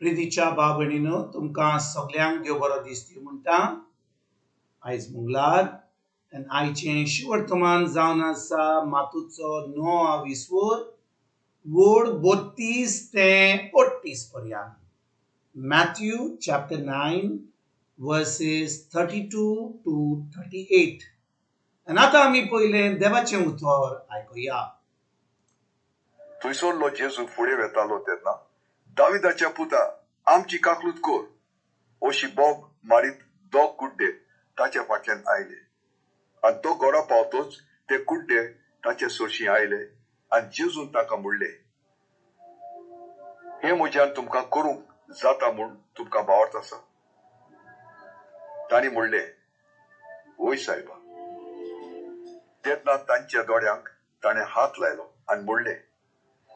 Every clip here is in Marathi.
प्रितीच्या भाव भयणीनो तुमकां सगळ्यांक देव बरो दीस दिवं म्हणटा। आयज मंगळार आनी आयचें शिवर्तमान जावन आसा मातूचो 9 विसवोर वोड 32 ते 38 पर्यंत। Mathew chapter 9 verses 32 to 38। आनी आतां आमी पयलें देवाचें उतर आयकुया। थंयसरलो जेजू फुडें वेतालो तेन्ना दाविदाच्या पुता आमची काकलूत कोर अशी बोब मारीत दोग कुड्डे ताच्या फाटल्यान आयले आनी तो घरा पावतोच ते कुड्डे ताचे सोरशीं आयले आनी जेजून ताका म्हणले, हे म्हज्यान तुमकां करूंक जाता म्हूण तुमकां भावार्थ आसा? तांणी म्हणले, वय सायबा। तेन्ना तांच्या दोळ्यांक ताणें हात लायलो आनी म्हणले,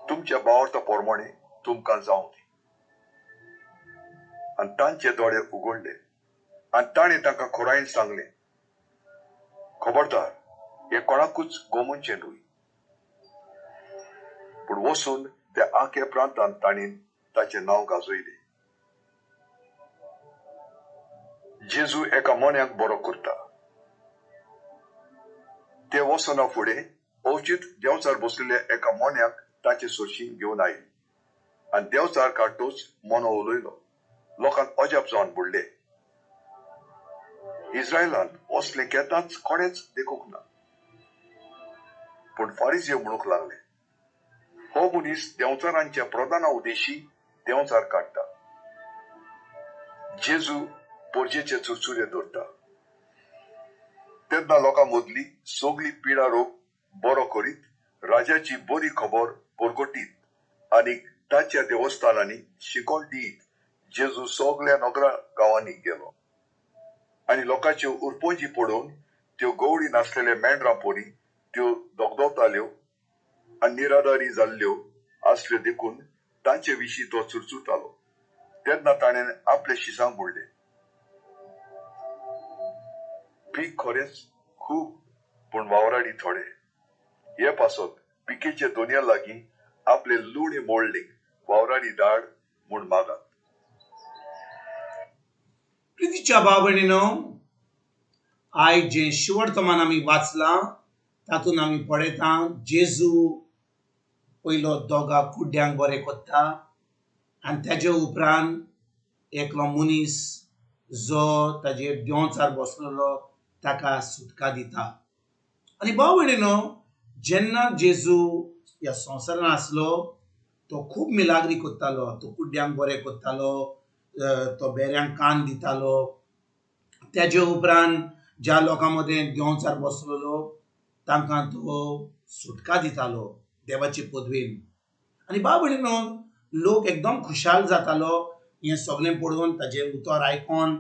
तुमच्या भावार्था पोरमोणे तुमकां जावं दी। आनी तांचे दोळे उगडले आनी ताणें तांकां खोरायेन सांगलें, खबरदार, हे कोणाकूच गोमूनचें न्हय। पूण वचून त्या आख्या प्रांतांत ताणीन ताचें नांव गाजयलें। जेजू एका मोन्याक बरो करता। ते वचना फुडें अवचीत देंवचार बसलेल्या एका मोन्याक ताचे सोरशीं घेवन आयली आनी देंवचार काडटोच मोनो उलयलो। लोकांक अजाप जावन म्हणलें, इस्रायलांत असलें केन्नाच कोणेच देखूंक ना। पूण फारिझी म्हणूंक लागले, हो मनीस देंवचारांच्या प्रधाना उदेशी देंवचार काडटा। जेजू पोरजेचे चुरचुरे धरता। तेन्ना लोकां मदली सगळी पिडा रोग बरो करीत राजाची बरी खबर परगटीत आनी ताच्या देवस्थानांनी शिकोण दीत जेजू सगळ्या नगरा गांवांनी गेलो आनी लोकांच्यो उरपोंजी पडोवन त्यो गवळी नासलेल्या मेंढरां पोरी त्यो दोगदोवताल्यो आनी निराधारी जाल्ल्यो आसल्यो देखून तांचे विशीं तो चुरचुरतालो। तेन्ना ताणें आपले शिसांक म्हणलें, पीक खरेंच खूब पूण वावराडी थोडे। हे पासत पिकेचे दोनया लागीं आपले लुणे मोडलेक वावराडी धाड म्हूण मागात। प्रितीच्या भाव भयणीनो, आयज जें शिवर्तमान आमी वाचलां तातूंत आमी पळयता जेजू पयलो दोगा कुड्ड्यांक बरें कोत्ता आनी तेजे उपरांत एकलो मनीस जो ताजेर देंवचार बसलेलो ताका सुटका दिता। आनी भाव भयणीनो, जेन्ना जेजू ह्या संवसारांत आसलो तो खूब मिलाग्री कोत्तालो। तो कुड्ड्यांक बरें कोत्तालो, तो बेऱ्यांक कान दितालो। तेजे उपरांत ज्या लोकां मदें देंवचार बसलेलो तांकां तो सुटका दितालो देवाचे पदवेन। आनी भाव भयणीनो, लोक एकदम खुशाल जातालो हें सगळें पळोवन, ताजें उतर आयकोन,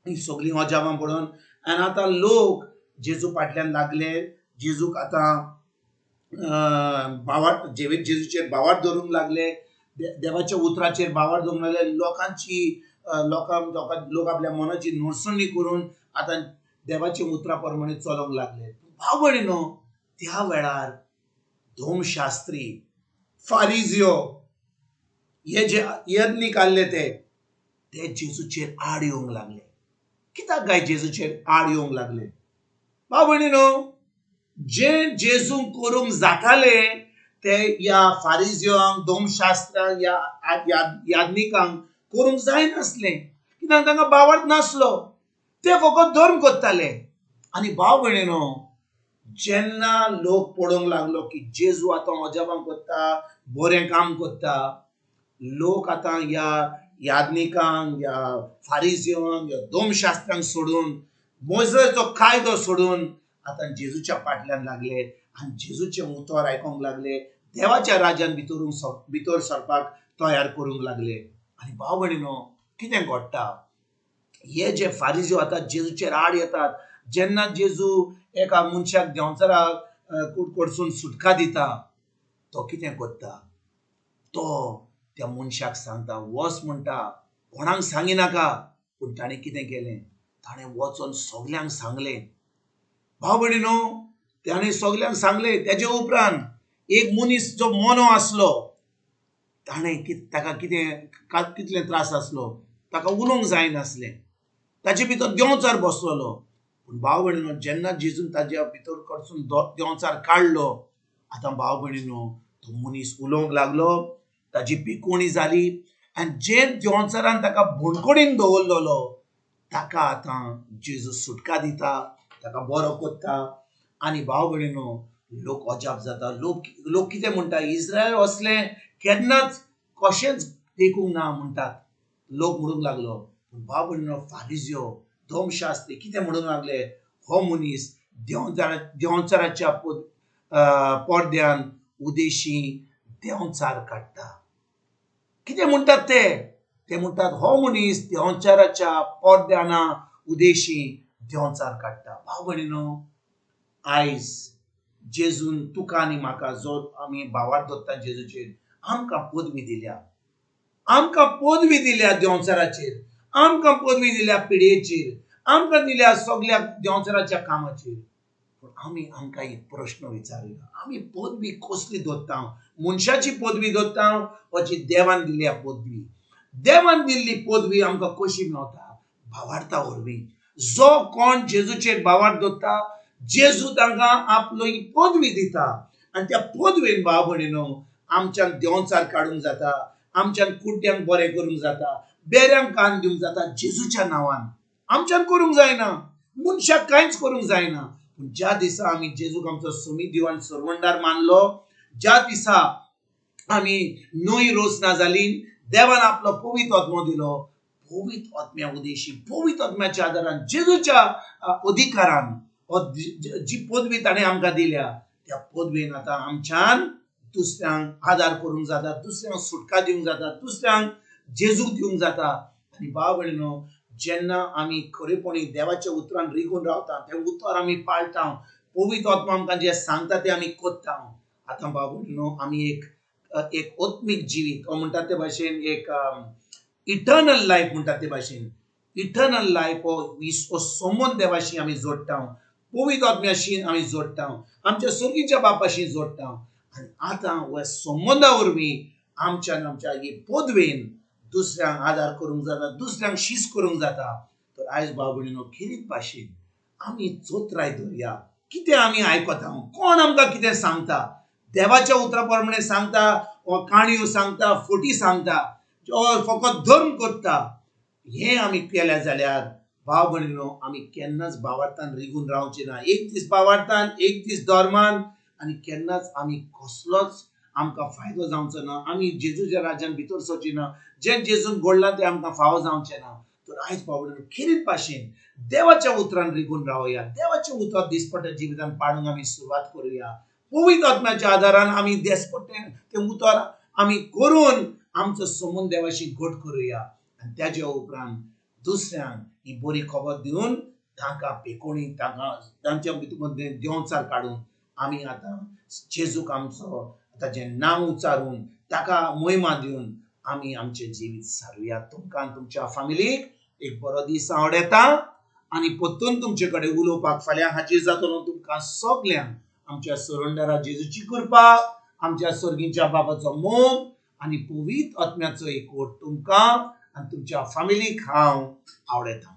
ही सगळीं अजापां पळोवन। आनी आतां लोक जेजू फाटल्यान लागले, जेजूक आतां भावार्थ जेजूचेर भावार्थ धरूंक लागले, देवाच्या उतराचेर भावार्थ धरूंक लागले। लोक आपल्या मनाची नोडसणी करून आतां देवाच्या उतरा प्रमाणे चलोंक लागले। भाव भयणीनो, त्या वेळार धोमशास्त्री, फारिझियो हे जे यज्ञीक आसले ते जेजूचेर आड येवंक लागले। कित्याक काय जेजूचेर आड येवंक लागले? भाव भयणीनो, जें जेजूंक करूंक जातालें ते ह्या फारिझियोंक, धोमशास्त्रांक, ह्या याज्ञिकांक करूंक जायनासलें, कित्याक तांकां भावार्थ नासलो। ते फकत धर्म कोत्ताले। आनी भाव भयणीनो, जेन्ना लोक पळोवंक लागलो की जेजू आतां अजापां कोत्ता, बरें काम कोत्ता, लोक आतां ह्या याज्ञिकांक, ह्या फारिझियोंक, ह्या धोमशास्त्रांक सोडून, मोइसेचो कायदो सोडून आतां जेजूच्या फाटल्यान लागले आनी जेजूचें उतर आयकोंक लागले, देवाच्या राज्यान भितर सरपाक तयार करूंक लागले। आनी भाव भयणीनो, कितें घडटा? हे जे फारिझियो आतां जेजूचेर आड येतात, जेन्ना जेजू एका मनशाक देंवचाराक कडसून सुटका दिता, तो कितें करता? तो त्या मनशाक सांगता, वच म्हणटा, कोणाक सांगिनाका। पूण ताणें कितें केलें? ताणें वचोन सगल्यांक सांगलें। भाव भयणीनो, ताणें सगल्यांक सांगलें। तेजे उपरांत एक मनीस जो मोनो आसलो ताणें ताका कितले त्रास आसलो, ताका उलोवंक जायनासलें, ताचे भितर देंवचार बसलेलो. पूण भाव भयणीनो, जेन्ना जेजून ताच्या भितर कडसून देंवचार काडलो, आतां भाव भयणीनो तो मनीस उलोवंक लागलो, ताची पिकोवणी जाली, आनी जे देंवचारान ताका भोंडकोडीन दवरलेलो ताका आतां जेजू सुटका दिता, ताका बरो करता. आनी भाव भयणीनो, लोक अजाप जाता. लोक कितें म्हणटा, इस्रायल असले केन्नाच कशेंच देखूंक ना म्हणटात. लोक म्हणूंक लागलो. पूण भाव भयणीनो, फारिजियो धर्मशास्त्री कितें म्हणूंक लागले, हो मनीस देंवचाराच्या पडद्यान उदेशी देंवचार काडटा. कितें म्हणटात ते म्हणटात, हो मनीस देंवचाराच्या पडद्याना उदेशी देंवचार काडटा. भाव भयणीनो, आयज जेजून तुका आनी म्हाका, जो आमी भावार्थ धरता जेजूचेर, आमकां पदवी दिल्या. आमकां पदवी दिल्या देंवचाराचेर, आमकां पदवी दिल्या पिडयेचेर, आमकां दिल्या सगळ्या देंवचाराच्या कामाचेर. पूण आमकां एक प्रश्न विचारूया, आमी पदवी कसली धरता? मनशाची पदवी धरता वा जी देवान दिल्या पदवी? देवान दिल्ली पदवी आमकां कशी मेवता? भावार्था वरवीं. जो कोण जेजूचेर भावार्थ धरता, जेजू तांकां आपली पदवी दिता. आनी त्या पदवेन भाव भयणीनो, आमच्यान देंवचार काडूंक जाता, आमच्यान कुड्ड्यांक बरें करूंक जाता, बेऱ्यांक कान दिवंक जाता. जेजूच्या नांवान आमच्यान करूंक जायना, मनशाक कांयच करूंक जायना. पूण ज्या दिसा आमी जेजूक आमचो सुमी दिवान सरवंडार मानलो, ज्या दिसा आमी नोई रोसना जाली, देवान आपलो पवित्र आत्मो दिलो, पवित्र आत्म्या उदेशी, पवित्र आत्म्याच्या आदारान, जेजूच्या अधिकारान जी पदवी ताणें आमकां दिल्या, त्या पदवेन आतां आमच्यान दुसऱ्यांक आदार करूंक जाता, दुसऱ्यांक सुटका दिवंक जाता, दुसऱ्यांक जेजूक दिवंक जाता. आनी भाव भयणीनो, जेन्ना आमी खरेपणी देवाच्या उतरान रिगून रावता, तें उतर आमी पाळटा, पवित्र आत्मा आमकां जे सांगता तें आमी करता. आतां भाव भयणीनो, आमी एक आत्मीक जिवीत, म्हणटात ते भाशेन एक इटर्नल लायफ म्हणटात ते भाशेन, इटर्नल लायफ हो संबंद देवाशी आमी जोडटा, पवित्र आत्म्याशी आमी जोडटा, आमच्या सर्गीच्या बापाशी जोडटा. आनी आतां ह्या संबंदा वरवीं आमच्यान आमच्या ही पदवेन दुसऱ्यांक आदार करूंक जाता, दुसऱ्यांक शीस करूंक जाता. तर आयज भाव भयणीनो, खेरीत भाशेन आमी चोत्राय धरया. कितें आमी आयकता, कोण आमकां कितें सांगता, देवाच्या उतरा प्रमाणे सांगता, काणयो सांगता, फोटी सांगता, फकत धर्म करता, हें आमी केलें जाल्यार भाव भयणीनो, आमी केन्नाच भावार्थान रिगून रावचे ना. एक दीस भावार्थान, एक दीस धर्मान, आनी केन्नाच आमी कसलोच आमकां फायदो जावचो ना. आमी जेजूच्या राज्यान भितर सरची ना. जें जेजून घडलां तें आमकां फावो जावचें ना. तर आयज भाव भयणीनो, खेरीत भाशेन देवाच्या उतरान रिगून रावया. देवाचे उतर दिसपट्या जिवितान पाडूंक आमी सुरवात करुया. पवित्र आत्म्याच्या आदारान आमी दिसपट्टे तें उतर आमी करून आमचो संबंद देवाशी घट करुया. आनी त्याच्या उपरांत दुसऱ्यांक ही बरी खबर दिवन तांकां पेकोणी, तांच्या भितर देंवचार काडून आमी आतां जेजूक आमचो ताचें नांव उच्चारून ताका महिमा दिवन आमी आमचें जिवीत सारुया. तुमकां तुमच्या फॅमिलीक एक बरो दीस हांव येता, आनी परतून तुमचे कडेन उलोवपाक फाल्यां हाजीर जातलो. तुमकां सगल्यांक आमच्या सरवंडारा जेजूची कृपा, आमच्या सर्गीच्या बाबाचो मोग आनी पवित्र आत्म्याचो एकवट तुमकां आनी तुमच्या फॅमिलीक हांव आवडयता.